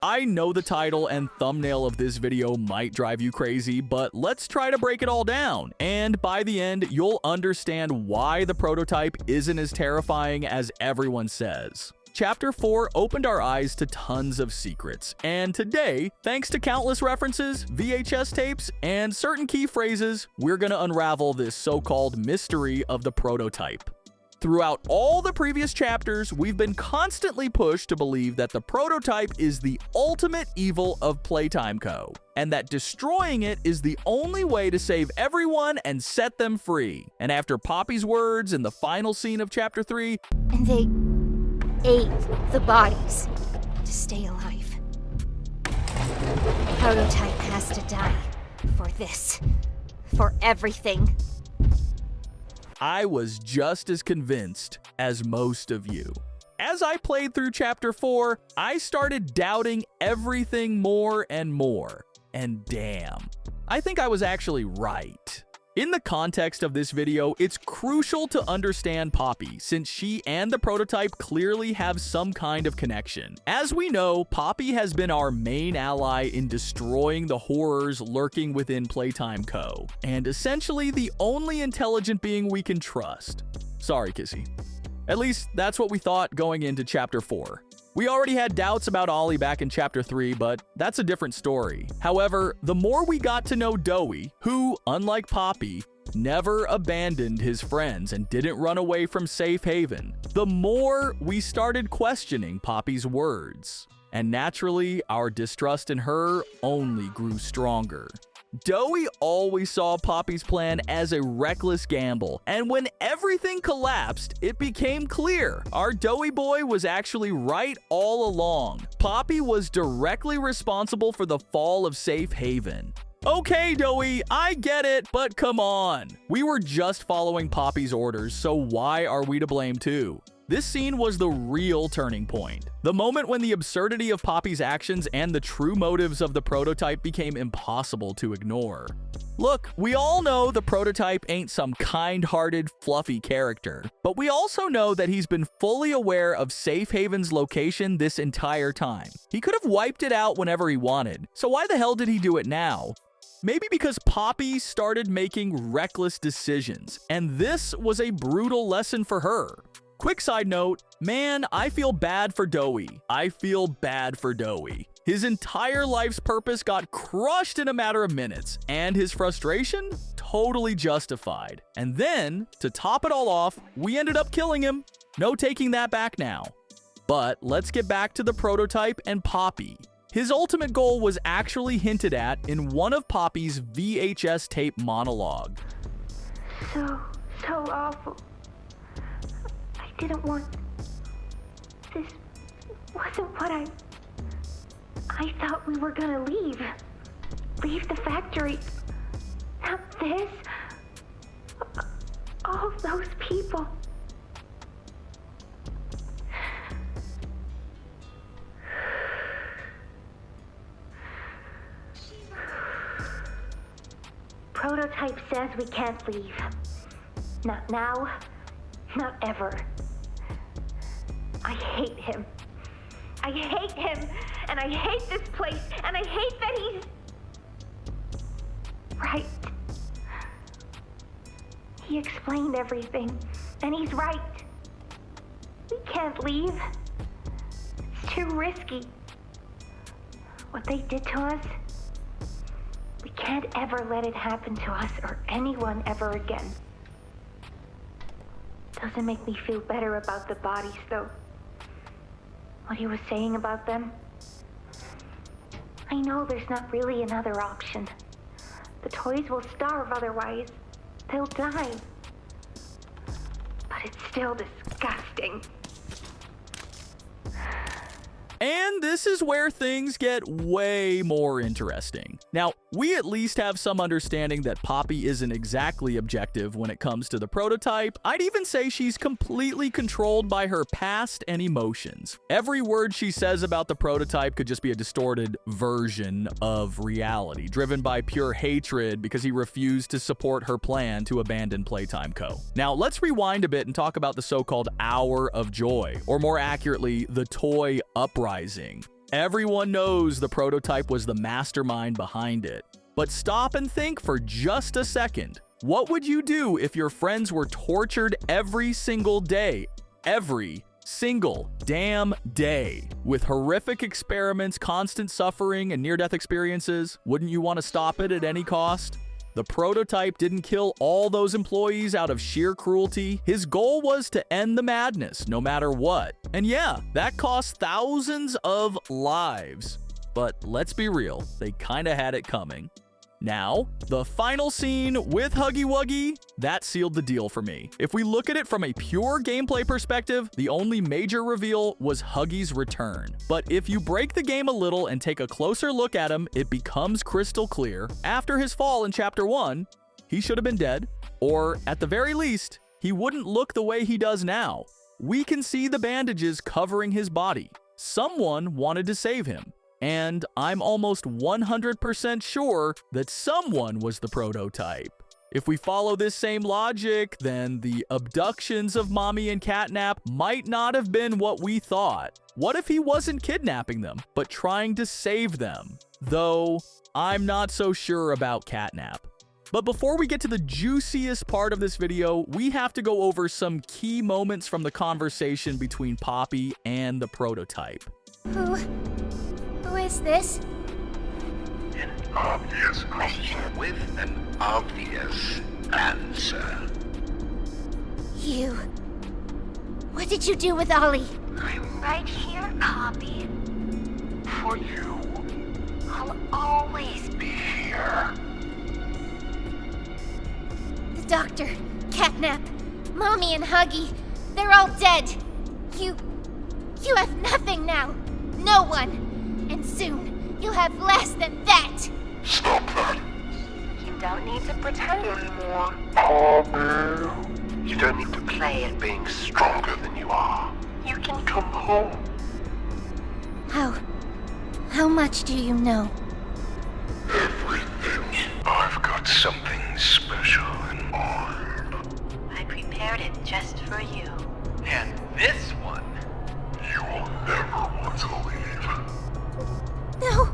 I know the title and thumbnail of this video might drive you crazy, but let's try to break it all down. And by the end, you'll understand why the prototype isn't as terrifying as everyone says. Chapter 4 opened our eyes to tons of secrets, and today, thanks to countless references, VHS tapes, and certain key phrases, we're gonna unravel this so-called mystery of the prototype. Throughout all the previous chapters, we've been constantly pushed to believe that the prototype is the ultimate evil of Playtime Co., and that destroying it is the only way to save everyone and set them free. And after Poppy's words in the final scene of Chapter 3, and they ate the bodies to stay alive. Prototype has to die for this, for everything. I was just as convinced as most of you. As I played through Chapter 4, I started doubting everything more and more. And damn, I think I was actually right. In the context of this video, it's crucial to understand Poppy, since she and the prototype clearly have some kind of connection. As we know, Poppy has been our main ally in destroying the horrors lurking within Playtime Co., and essentially the only intelligent being we can trust. Sorry, Kissy. At least, that's what we thought going into Chapter 4. We already had doubts about Ollie back in Chapter 3, but that's a different story. However, the more we got to know Doey, who, unlike Poppy, never abandoned his friends and didn't run away from safe haven, the more we started questioning Poppy's words. And naturally, our distrust in her only grew stronger. Doey always saw Poppy's plan as a reckless gamble, and when everything collapsed, it became clear our Doey boy was actually right all along. Poppy was directly responsible for the fall of Safe Haven. Okay, Doey, I get it, but come on. We were just following Poppy's orders, so why are we to blame too? This scene was the real turning point. The moment when the absurdity of Poppy's actions and the true motives of the prototype became impossible to ignore. Look, we all know the prototype ain't some kind-hearted, fluffy character, but we also know that he's been fully aware of Safe Haven's location this entire time. He could have wiped it out whenever he wanted, so why the hell did he do it now? Maybe because Poppy started making reckless decisions, and this was a brutal lesson for her. Quick side note, man, I feel bad for Doey. I feel bad for Doey. His entire life's purpose got crushed in a matter of minutes, and his frustration? Totally justified. And then, to top it all off, we ended up killing him. No taking that back now. But let's get back to the prototype and Poppy. His ultimate goal was actually hinted at in one of Poppy's VHS tape monologue. So awful. I didn't want... This wasn't what I thought we were gonna leave. Leave the factory. Not this. All those people. Prototype says we can't leave. Not now. Not ever. I hate him. I hate him, and I hate this place, and I hate that he's... right. He explained everything, and he's right. We can't leave. It's too risky. What they did to us, we can't ever let it happen to us or anyone ever again. Doesn't make me feel better about the bodies, though. What he was saying about them. I know there's not really another option. The toys will starve otherwise. They'll die. But it's still disgusting. And this is where things get way more interesting. Now, we at least have some understanding that Poppy isn't exactly objective when it comes to the prototype. I'd even say she's completely controlled by her past and emotions. Every word she says about the prototype could just be a distorted version of reality, driven by pure hatred because he refused to support her plan to abandon Playtime Co. Now, let's rewind a bit and talk about the so-called Hour of Joy, or more accurately, the Toy Uprising. Everyone knows the prototype was the mastermind behind it. But stop and think for just a second. What would you do if your friends were tortured every single day? Every single damn day. With horrific experiments, constant suffering, and near-death experiences? Wouldn't you want to stop it at any cost? The prototype didn't kill all those employees out of sheer cruelty. His goal was to end the madness, no matter what. And yeah, that cost thousands of lives. But let's be real, they kinda had it coming. Now, the final scene with Huggy Wuggy, that sealed the deal for me. If we look at it from a pure gameplay perspective, the only major reveal was Huggy's return. But if you break the game a little and take a closer look at him, it becomes crystal clear. After his fall in Chapter 1, he should have been dead, or at the very least, he wouldn't look the way he does now. We can see the bandages covering his body. Someone wanted to save him. And I'm almost 100% sure that someone was the prototype. If we follow this same logic, then the abductions of Mommy and Catnap might not have been what we thought. What if he wasn't kidnapping them, but trying to save them? Though, I'm not so sure about Catnap. But before we get to the juiciest part of this video, we have to go over some key moments from the conversation between Poppy and the prototype. Who is this? An obvious question with an obvious answer. You. What did you do with Ollie? I'm right here, Poppy. For you, I'll always be here. The doctor, Catnap, Mommy and Huggy, they're all dead. You have nothing now. No one. And soon, you'll have less than that. Stop that. You don't need to pretend anymore. Poppy. You don't need to play at being stronger than you are. You can Come home. How much do you know? Everything. I've got something special in mind. I prepared it just for you. And this one, You will never want to leave. No.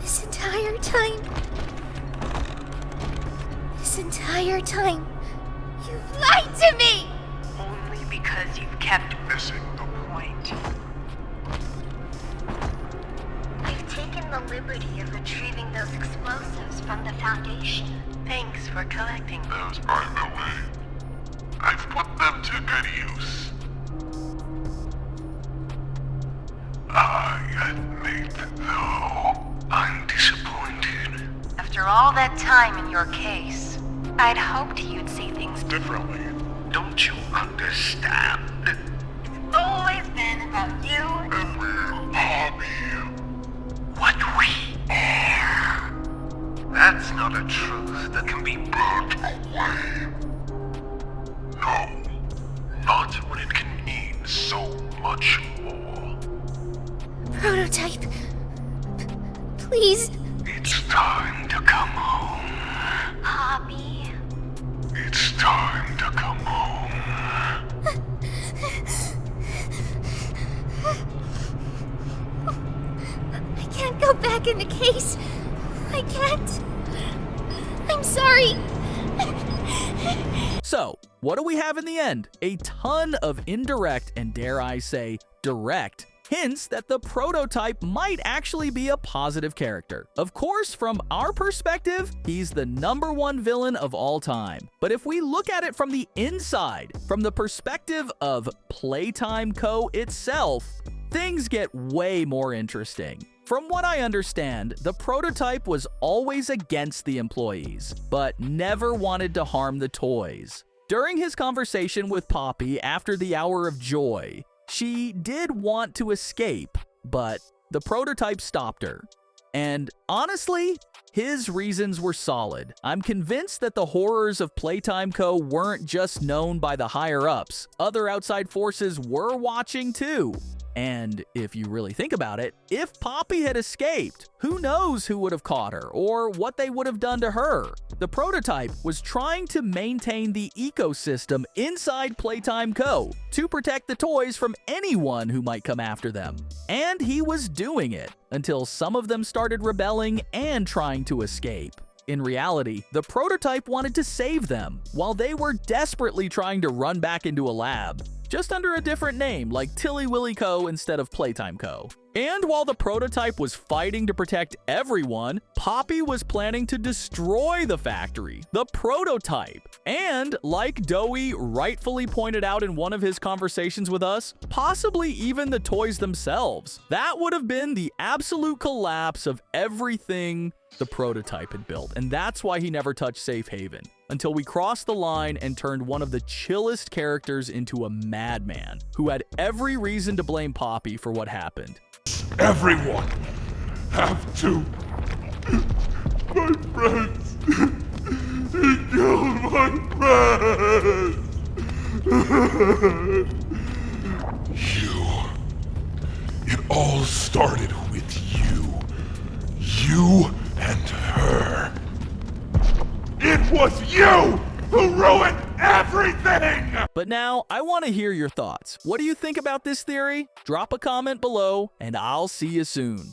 This entire time, you've lied to me! only because you've kept Missing the point. I've taken the liberty of retrieving those explosives from the Foundation. Thanks for collecting them. those by the way. I've put them to good use. I admit, though, I'm disappointed. After all that time in your case, I'd hoped you'd see things Differently. Don't you understand? It's always been about you. And we'll hobby What we are. That's not a truth that can be burnt away. No, not when it can mean so much more. Prototype. Please. It's time to come home. Poppy. It's time to come home. I can't go back in the case. I can't. I'm sorry. So, what do we have in the end? A ton of indirect and, dare I say, direct hints that the prototype might actually be a positive character. Of course, from our perspective, he's the #1 villain of all time. But if we look at it from the inside, from the perspective of Playtime Co. itself, things get way more interesting. From what I understand, the prototype was always against the employees, but never wanted to harm the toys. During his conversation with Poppy after the Hour of Joy, she did want to escape, but the prototype stopped her. And honestly, his reasons were solid. I'm convinced that the horrors of Playtime Co. weren't just known by the higher-ups. Other outside forces were watching too. And if you really think about it, if Poppy had escaped, who knows who would have caught her or what they would have done to her? The prototype was trying to maintain the ecosystem inside Playtime Co. to protect the toys from anyone who might come after them. And he was doing it until some of them started rebelling and trying to escape. In reality, the prototype wanted to save them, while they were desperately trying to run back into a lab, just under a different name like Tilly Willy Co. instead of Playtime Co. And while the prototype was fighting to protect everyone, Poppy was planning to destroy the factory, the prototype. And like Doey rightfully pointed out in one of his conversations with us, possibly even the toys themselves. That would have been the absolute collapse of everything the prototype had built, and that's why he never touched Safe Haven, until we crossed the line and turned one of the chillest characters into a madman, who had every reason to blame Poppy for what happened. Everyone have to. My friends. He killed my friends. You. It all started with you. You and her. It was you who ruined everything! But now, I want to hear your thoughts. What do you think about this theory? Drop a comment below, and I'll see you soon.